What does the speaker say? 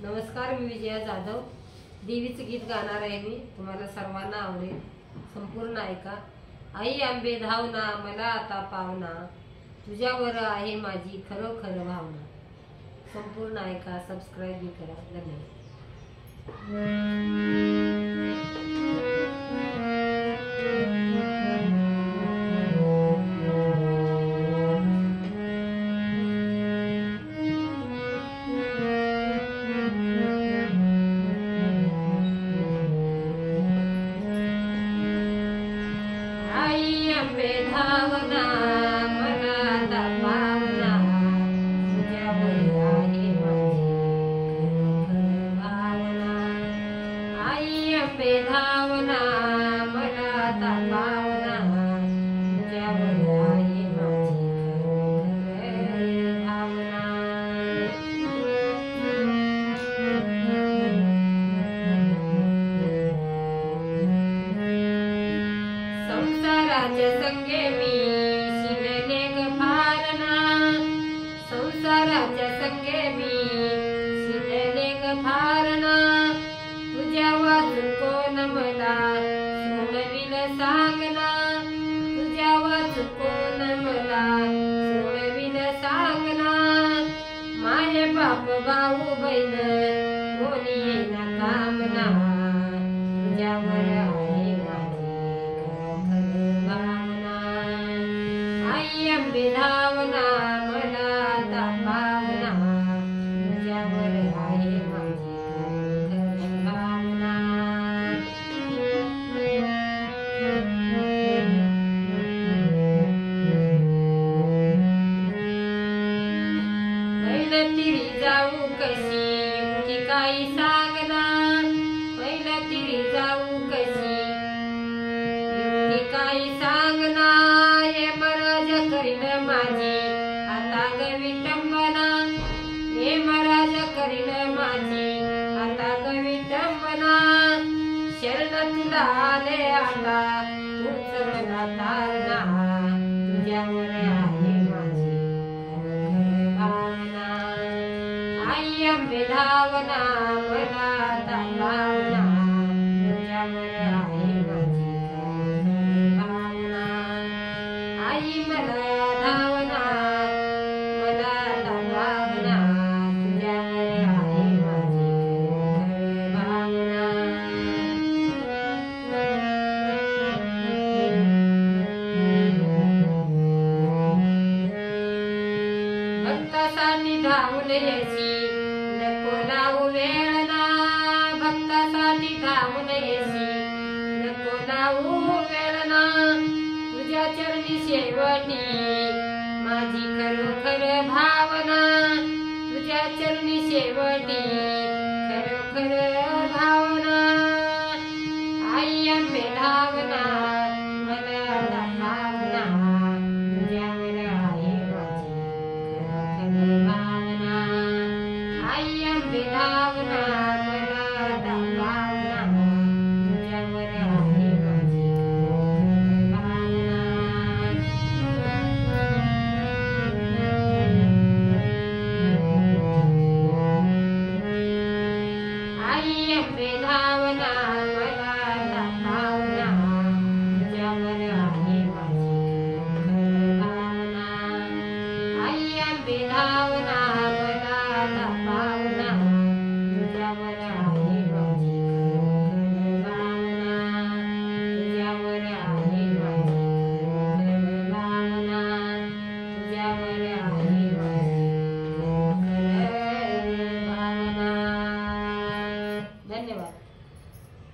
नमस्कार, मी विजया जाधव. देवीचं गीत गाणार आहे मी. तुम्हाला सर्वांना आवडेल. संपूर्ण ऐका. आई आंबे धावना मला आता पावना, तुझ्यावर आहे माझी खरोखर भावना. संपूर्ण ऐका, सबस्क्राईब करा. धन्यवाद. आई आंबे धावना मला आता पावना, तुझ्यावर आहे माझी खरोखर भावना. आई आंबे धावना मला आता पावना, तुझ्यावर आहे माझी खरोखर भावना. संसाराच्या संगे मी शिरले ग फारणा, संसाराच्या संगे मी शिरले ग फारणा. तुझ्या वाचून कोण मला सोडविल सांगना, तुझ्या वाचून कोण मला सोडविल सांगना. माझे बाप भाऊ बहीण कोणी येईना कामना, तुझ्यावर आहे आंबे धावना मला आता पावना, तुझ्यावर आहे माझी खरोखर भावना. पहिलं तिरी जाऊ कशी युक्ती काही सांगना, पहिलं तिरी जाऊ कशी युक्ती काही सांगना. करीन माझी आता ग विटंबना, हे महाराज करीन माझी आता ग विटंबना. शरण तुला आले आता उचलला तारणा, तुझ्यावर आहे माझी खरोखर भावना. आई आंबे धावना मला आता पावना, तुझ्यावर आहे माझी खरोखर भावना. आई मला धावना मला आता पावना, तुझ्यावर आहे माझी खरोखर भावना. भक्तासाठी धावून येशी नको लावू वेळना, भक्तासाठी धावून येशी नको लावू वेळना. तुझ्या चरणी शेवटी माझी खरोखर भावना, तुझ्या चरणी शेवटी खरोखर भावना. आई आंबे धावना मला आता पावना, तुझ्यावर आहे माझी खरोखर भावना. आई आंबे धावना